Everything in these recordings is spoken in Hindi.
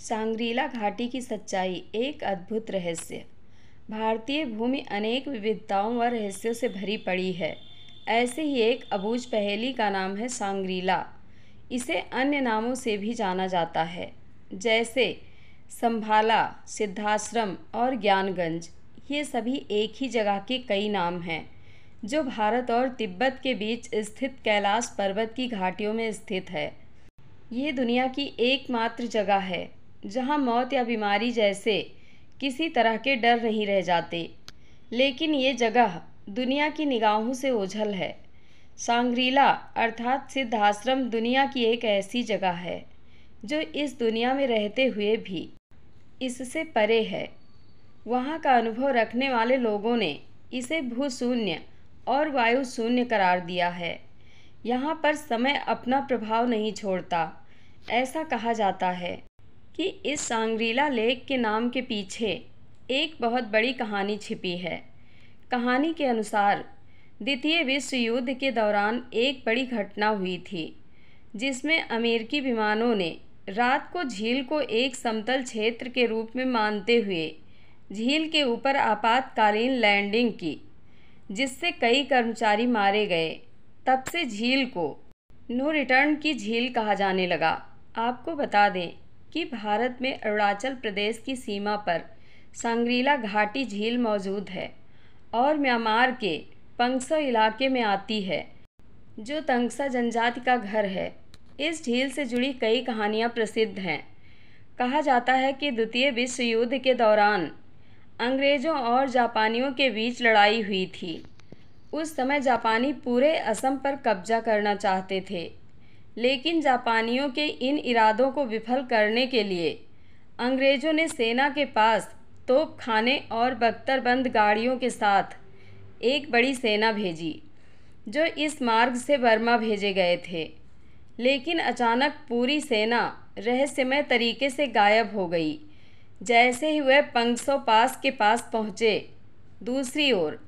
सांग्रीला घाटी की सच्चाई एक अद्भुत रहस्य। भारतीय भूमि अनेक विविधताओं व रहस्यों से भरी पड़ी है। ऐसे ही एक अबूझ पहेली का नाम है सांग्रीला। इसे अन्य नामों से भी जाना जाता है, जैसे संभाला, सिद्धाश्रम और ज्ञानगंज। ये सभी एक ही जगह के कई नाम हैं, जो भारत और तिब्बत के बीच स्थित कैलाश पर्वत की घाटियों में स्थित है। ये दुनिया की एकमात्र जगह है जहाँ मौत या बीमारी जैसे किसी तरह के डर नहीं रह जाते। लेकिन ये जगह दुनिया की निगाहों से ओझल है। सांग्रीला अर्थात सिद्धाश्रम दुनिया की एक ऐसी जगह है जो इस दुनिया में रहते हुए भी इससे परे है। वहाँ का अनुभव रखने वाले लोगों ने इसे भूशून्य और वायु शून्य करार दिया है। यहाँ पर समय अपना प्रभाव नहीं छोड़ता। ऐसा कहा जाता है कि इस सांग्रीला लेक के नाम के पीछे एक बहुत बड़ी कहानी छिपी है। कहानी के अनुसार द्वितीय विश्व युद्ध के दौरान एक बड़ी घटना हुई थी, जिसमें अमेरिकी विमानों ने रात को झील को एक समतल क्षेत्र के रूप में मानते हुए झील के ऊपर आपातकालीन लैंडिंग की, जिससे कई कर्मचारी मारे गए। तब से झील को नो रिटर्न की झील कहा जाने लगा। आपको बता दें कि भारत में अरुणाचल प्रदेश की सीमा पर सांग्रीला घाटी झील मौजूद है और म्यांमार के पंगसो इलाके में आती है, जो तंगसा जनजाति का घर है। इस झील से जुड़ी कई कहानियाँ प्रसिद्ध हैं। कहा जाता है कि द्वितीय विश्व युद्ध के दौरान अंग्रेज़ों और जापानियों के बीच लड़ाई हुई थी। उस समय जापानी पूरे असम पर कब्जा करना चाहते थे, लेकिन जापानियों के इन इरादों को विफल करने के लिए अंग्रेज़ों ने सेना के पास तोपखाने और बख्तरबंद गाड़ियों के साथ एक बड़ी सेना भेजी, जो इस मार्ग से बर्मा भेजे गए थे। लेकिन अचानक पूरी सेना रहस्यमय तरीके से गायब हो गई जैसे ही वह पंगसो पास के पास पहुँचे। दूसरी ओर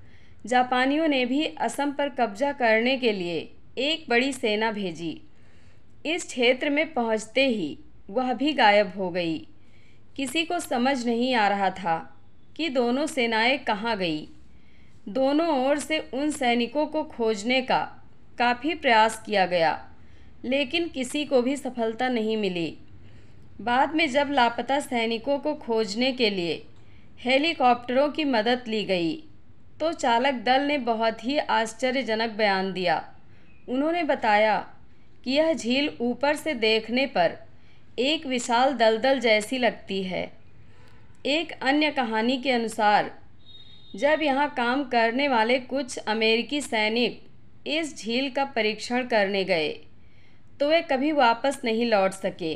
जापानियों ने भी असम पर कब्जा करने के लिए एक बड़ी सेना भेजी। इस क्षेत्र में पहुंचते ही वह भी गायब हो गई। किसी को समझ नहीं आ रहा था कि दोनों सेनाएं कहाँ गई। दोनों ओर से उन सैनिकों को खोजने का काफ़ी प्रयास किया गया, लेकिन किसी को भी सफलता नहीं मिली। बाद में जब लापता सैनिकों को खोजने के लिए हेलीकॉप्टरों की मदद ली गई, तो चालक दल ने बहुत ही आश्चर्यजनक बयान दिया। उन्होंने बताया कि यह झील ऊपर से देखने पर एक विशाल दलदल जैसी लगती है। एक अन्य कहानी के अनुसार जब यहाँ काम करने वाले कुछ अमेरिकी सैनिक इस झील का परीक्षण करने गए, तो वे कभी वापस नहीं लौट सके।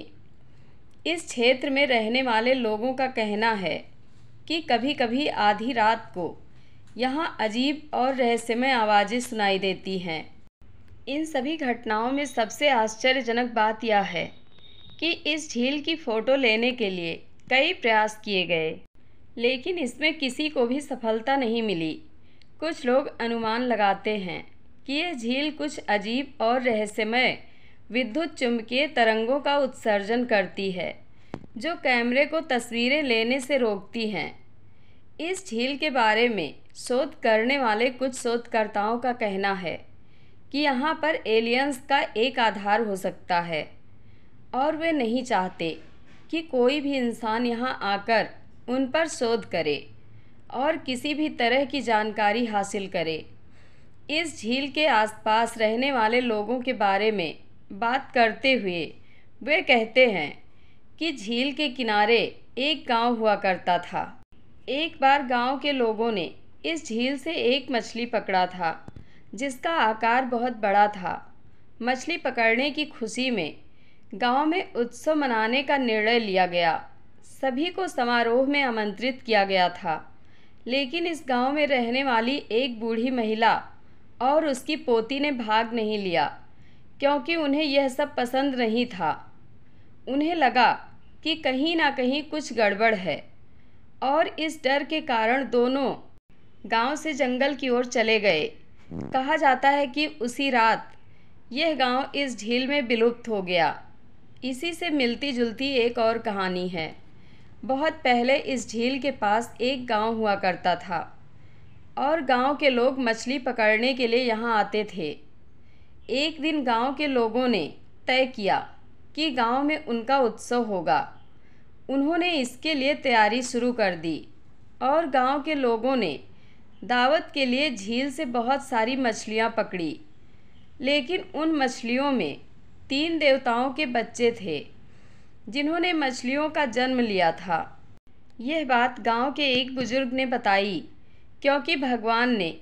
इस क्षेत्र में रहने वाले लोगों का कहना है कि कभी कभी आधी रात को यहाँ अजीब और रहस्यमय आवाज़ें सुनाई देती हैं। इन सभी घटनाओं में सबसे आश्चर्यजनक बात यह है कि इस झील की फ़ोटो लेने के लिए कई प्रयास किए गए, लेकिन इसमें किसी को भी सफलता नहीं मिली। कुछ लोग अनुमान लगाते हैं कि यह झील कुछ अजीब और रहस्यमय विद्युत चुंबकीय तरंगों का उत्सर्जन करती है, जो कैमरे को तस्वीरें लेने से रोकती हैं। इस झील के बारे में शोध करने वाले कुछ शोधकर्ताओं का कहना है कि यहाँ पर एलियंस का एक आधार हो सकता है और वे नहीं चाहते कि कोई भी इंसान यहाँ आकर उन पर शोध करे और किसी भी तरह की जानकारी हासिल करे। इस झील के आसपास रहने वाले लोगों के बारे में बात करते हुए वे कहते हैं कि झील के किनारे एक गांव हुआ करता था। एक बार गांव के लोगों ने इस झील से एक मछली पकड़ा था, जिसका आकार बहुत बड़ा था। मछली पकड़ने की खुशी में गांव में उत्सव मनाने का निर्णय लिया गया। सभी को समारोह में आमंत्रित किया गया था, लेकिन इस गांव में रहने वाली एक बूढ़ी महिला और उसकी पोती ने भाग नहीं लिया, क्योंकि उन्हें यह सब पसंद नहीं था। उन्हें लगा कि कहीं ना कहीं कुछ गड़बड़ है, और इस डर के कारण दोनों गांव से जंगल की ओर चले गए। कहा जाता है कि उसी रात यह गांव इस झील में विलुप्त हो गया। इसी से मिलती जुलती एक और कहानी है। बहुत पहले इस झील के पास एक गांव हुआ करता था और गांव के लोग मछली पकड़ने के लिए यहाँ आते थे। एक दिन गांव के लोगों ने तय किया कि गांव में उनका उत्सव होगा। उन्होंने इसके लिए तैयारी शुरू कर दी और गांव के लोगों ने दावत के लिए झील से बहुत सारी मछलियाँ पकड़ी। लेकिन उन मछलियों में 3 देवताओं के बच्चे थे जिन्होंने मछलियों का जन्म लिया था। यह बात गांव के एक बुजुर्ग ने बताई, क्योंकि भगवान ने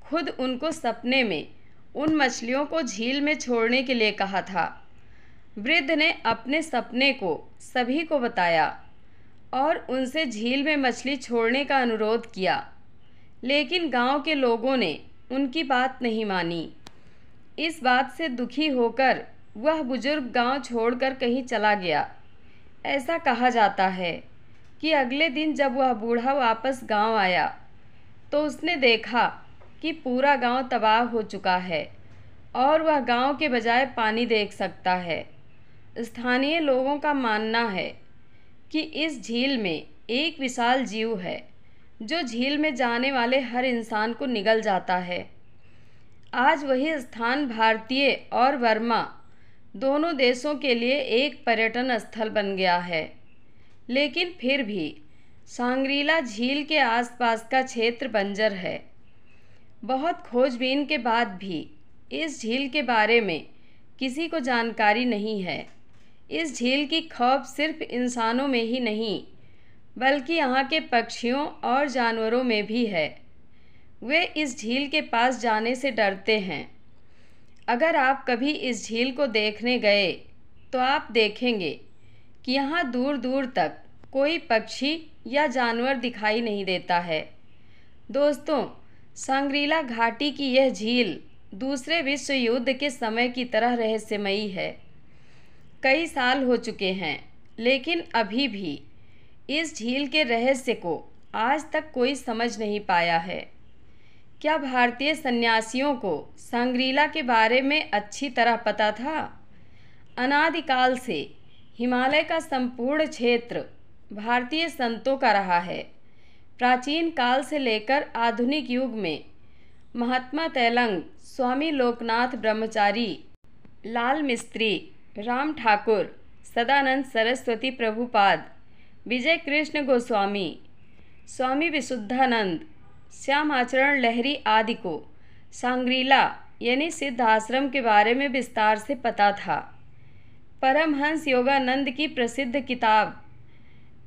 खुद उनको सपने में उन मछलियों को झील में छोड़ने के लिए कहा था। वृद्ध ने अपने सपने को सभी को बताया और उनसे झील में मछली छोड़ने का अनुरोध किया, लेकिन गांव के लोगों ने उनकी बात नहीं मानी। इस बात से दुखी होकर वह बुजुर्ग गांव छोड़कर कहीं चला गया। ऐसा कहा जाता है कि अगले दिन जब वह बूढ़ा वापस गांव आया तो उसने देखा कि पूरा गांव तबाह हो चुका है और वह गांव के बजाय पानी देख सकता है। स्थानीय लोगों का मानना है कि इस झील में एक विशाल जीव है जो झील में जाने वाले हर इंसान को निगल जाता है। आज वही स्थान भारतीय और वर्मा दोनों देशों के लिए एक पर्यटन स्थल बन गया है। लेकिन फिर भी सांग्रीला झील के आसपास का क्षेत्र बंजर है। बहुत खोजबीन के बाद भी इस झील के बारे में किसी को जानकारी नहीं है। इस झील की खौफ सिर्फ इंसानों में ही नहीं बल्कि यहाँ के पक्षियों और जानवरों में भी है। वे इस झील के पास जाने से डरते हैं। अगर आप कभी इस झील को देखने गए तो आप देखेंगे कि यहाँ दूर दूर तक कोई पक्षी या जानवर दिखाई नहीं देता है। दोस्तों, सांग्रीला घाटी की यह झील दूसरे विश्व युद्ध के समय की तरह रहस्यमयी है। कई साल हो चुके हैं, लेकिन अभी भी इस झील के रहस्य को आज तक कोई समझ नहीं पाया है। क्या भारतीय सन्यासियों को सांग्रीला के बारे में अच्छी तरह पता था? अनादिकाल से हिमालय का संपूर्ण क्षेत्र भारतीय संतों का रहा है। प्राचीन काल से लेकर आधुनिक युग में महात्मा तैलंग, स्वामी लोकनाथ ब्रह्मचारी, लाल मिस्त्री, राम ठाकुर, सदानंद सरस्वती प्रभुपाद, विजय कृष्ण गोस्वामी, स्वामी विशुद्धानंद, श्याम आचरण लहरी आदि को सांग्रीला यानी सिद्ध आश्रम के बारे में विस्तार से पता था। परमहंस योगानंद की प्रसिद्ध किताब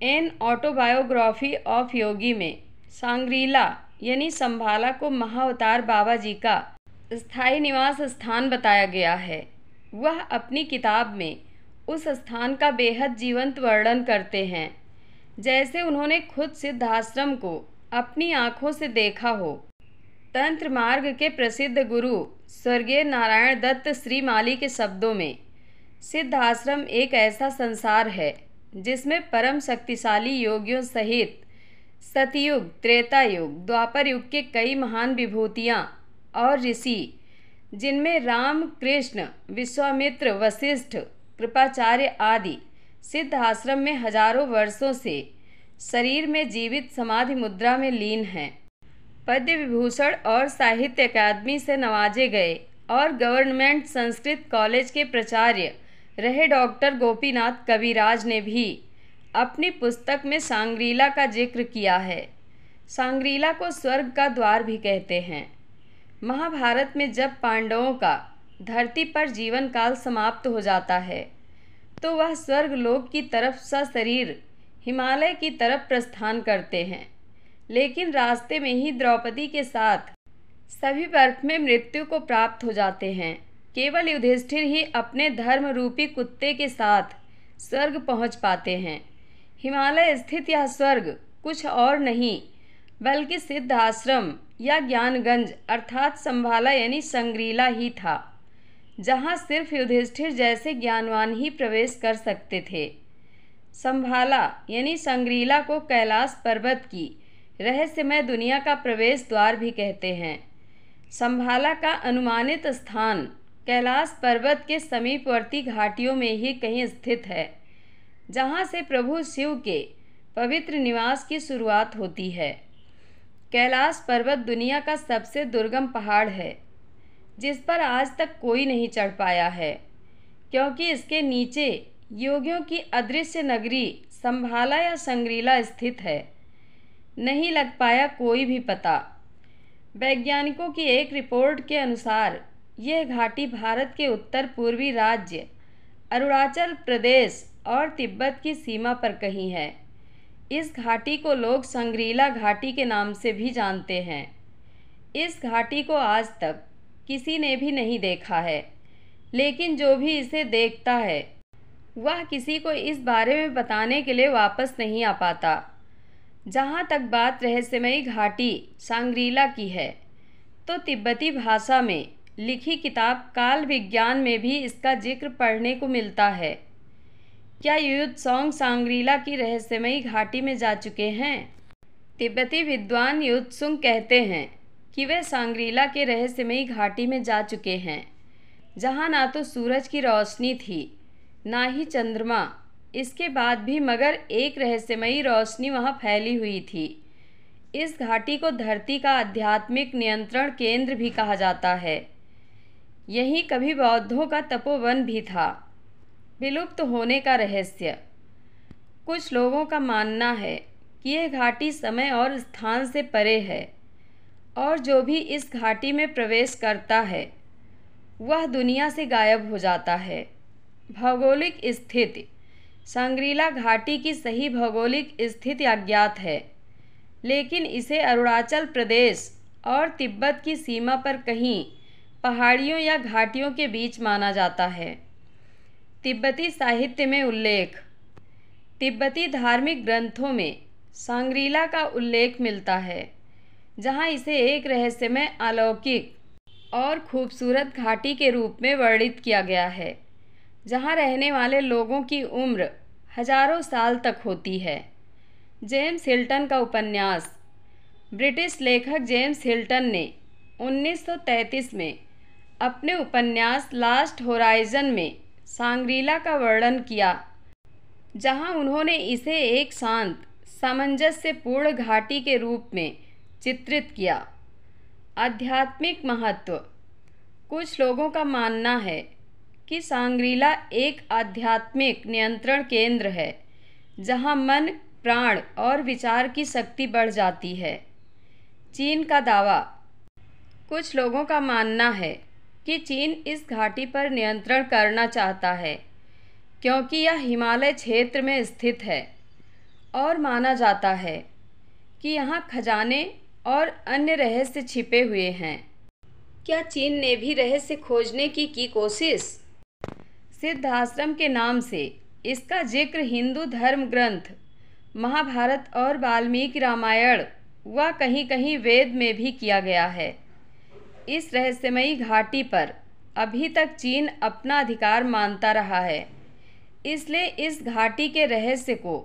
एन ऑटोबायोग्राफी ऑफ योगी में सांग्रीला यानी संभाला को महाअवतार बाबा जी का स्थायी निवास स्थान बताया गया है। वह अपनी किताब में उस स्थान का बेहद जीवंत वर्णन करते हैं, जैसे उन्होंने खुद सिद्ध आश्रम को अपनी आँखों से देखा हो। तंत्र मार्ग के प्रसिद्ध गुरु स्वर्गीय नारायण दत्त श्रीमाली के शब्दों में, सिद्ध आश्रम एक ऐसा संसार है जिसमें परम शक्तिशाली योगियों सहित सतयुग, त्रेता युग, द्वापर युग के कई महान विभूतियाँ और ऋषि, जिनमें राम, कृष्ण, विश्वामित्र, वशिष्ठ, कृपाचार्य आदि सिद्ध आश्रम में हजारों वर्षों से शरीर में जीवित समाधि मुद्रा में लीन हैं। पद्म विभूषण और साहित्य अकादमी से नवाजे गए और गवर्नमेंट संस्कृत कॉलेज के प्राचार्य रहे डॉक्टर गोपीनाथ कविराज ने भी अपनी पुस्तक में सांग्रीला का जिक्र किया है। सांग्रीला को स्वर्ग का द्वार भी कहते हैं। महाभारत में जब पांडवों का धरती पर जीवन काल समाप्त हो जाता है तो वह स्वर्ग लोक की तरफ सशरीर हिमालय की तरफ प्रस्थान करते हैं, लेकिन रास्ते में ही द्रौपदी के साथ सभी बर्फ में मृत्यु को प्राप्त हो जाते हैं। केवल युधिष्ठिर ही अपने धर्म रूपी कुत्ते के साथ स्वर्ग पहुंच पाते हैं। हिमालय स्थित यह स्वर्ग कुछ और नहीं बल्कि सिद्ध आश्रम या ज्ञानगंज अर्थात संभाला यानी सांग्रीला ही था, जहां सिर्फ युधिष्ठिर जैसे ज्ञानवान ही प्रवेश कर सकते थे। संभाला यानी सांग्रीला को कैलाश पर्वत की रहस्यमय दुनिया का प्रवेश द्वार भी कहते हैं। संभाला का अनुमानित स्थान कैलाश पर्वत के समीपवर्ती घाटियों में ही कहीं स्थित है, जहाँ से प्रभु शिव के पवित्र निवास की शुरुआत होती है। कैलाश पर्वत दुनिया का सबसे दुर्गम पहाड़ है, जिस पर आज तक कोई नहीं चढ़ पाया है, क्योंकि इसके नीचे योगियों की अदृश्य नगरी संभाला या संग्रीला स्थित है। नहीं लग पाया कोई भी पता। वैज्ञानिकों की एक रिपोर्ट के अनुसार यह घाटी भारत के उत्तर पूर्वी राज्य अरुणाचल प्रदेश और तिब्बत की सीमा पर कहीं है। इस घाटी को लोग संग्रीला घाटी के नाम से भी जानते हैं। इस घाटी को आज तक किसी ने भी नहीं देखा है, लेकिन जो भी इसे देखता है वह किसी को इस बारे में बताने के लिए वापस नहीं आ पाता। जहाँ तक बात रहस्यमयी घाटी सांग्रीला की है, तो तिब्बती भाषा में लिखी किताब काल विज्ञान में भी इसका जिक्र पढ़ने को मिलता है। क्या युत्सोंग सांग्रीला की रहस्यमयी घाटी में जा चुके हैं? तिब्बती विद्वान युत्सुंग कहते हैं कि वे सांग्रीला के रहस्यमयी घाटी में जा चुके हैं, जहाँ ना तो सूरज की रोशनी थी, ना ही चंद्रमा। इसके बाद भी मगर एक रहस्यमयी रोशनी वहाँ फैली हुई थी। इस घाटी को धरती का आध्यात्मिक नियंत्रण केंद्र भी कहा जाता है। यहीं कभी बौद्धों का तपोवन भी था। विलुप्त होने का रहस्य। कुछ लोगों का मानना है कि यह घाटी समय और स्थान से परे है, और जो भी इस घाटी में प्रवेश करता है वह दुनिया से गायब हो जाता है। भौगोलिक स्थिति। सांग्रीला घाटी की सही भौगोलिक स्थिति अज्ञात है, लेकिन इसे अरुणाचल प्रदेश और तिब्बत की सीमा पर कहीं पहाड़ियों या घाटियों के बीच माना जाता है। तिब्बती साहित्य में उल्लेख। तिब्बती धार्मिक ग्रंथों में सांग्रीला का उल्लेख मिलता है, जहाँ इसे एक रहस्यमय, अलौकिक और खूबसूरत घाटी के रूप में वर्णित किया गया है, जहाँ रहने वाले लोगों की उम्र हजारों साल तक होती है। जेम्स हिल्टन का उपन्यास। ब्रिटिश लेखक जेम्स हिल्टन ने 1933 में अपने उपन्यास लास्ट होराइजन में सांग्रीला का वर्णन किया, जहां उन्होंने इसे एक शांत, सामंजस्यपूर्ण घाटी के रूप में चित्रित किया। आध्यात्मिक महत्व। कुछ लोगों का मानना है कि सांग्रीला एक आध्यात्मिक नियंत्रण केंद्र है, जहां मन, प्राण और विचार की शक्ति बढ़ जाती है। चीन का दावा। कुछ लोगों का मानना है कि चीन इस घाटी पर नियंत्रण करना चाहता है, क्योंकि यह हिमालय क्षेत्र में स्थित है और माना जाता है कि यहाँ खजाने और अन्य रहस्य छिपे हुए हैं। क्या चीन ने भी रहस्य खोजने की कोशिश? सिद्धाश्रम के नाम से इसका जिक्र हिंदू धर्म ग्रंथ महाभारत और वाल्मीकि रामायण व कहीं कहीं वेद में भी किया गया है। इस रहस्यमयी घाटी पर अभी तक चीन अपना अधिकार मानता रहा है, इसलिए इस घाटी के रहस्य को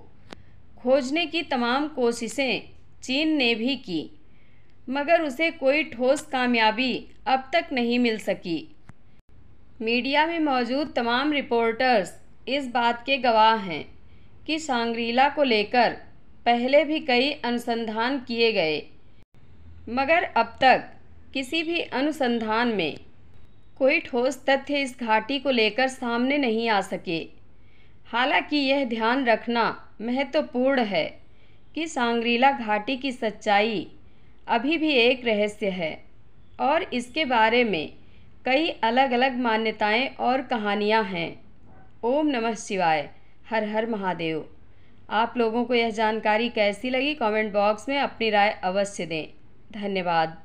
खोजने की तमाम कोशिशें चीन ने भी की, मगर उसे कोई ठोस कामयाबी अब तक नहीं मिल सकी। मीडिया में मौजूद तमाम रिपोर्टर्स इस बात के गवाह हैं कि सांग्रीला को लेकर पहले भी कई अनुसंधान किए गए, मगर अब तक किसी भी अनुसंधान में कोई ठोस तथ्य इस घाटी को लेकर सामने नहीं आ सके। हालांकि यह ध्यान रखना महत्वपूर्ण है कि सांग्रीला घाटी की सच्चाई अभी भी एक रहस्य है और इसके बारे में कई अलग अलग मान्यताएं और कहानियां हैं। ओम नमः शिवाय। हर हर महादेव। आप लोगों को यह जानकारी कैसी लगी, कमेंट बॉक्स में अपनी राय अवश्य दें। धन्यवाद।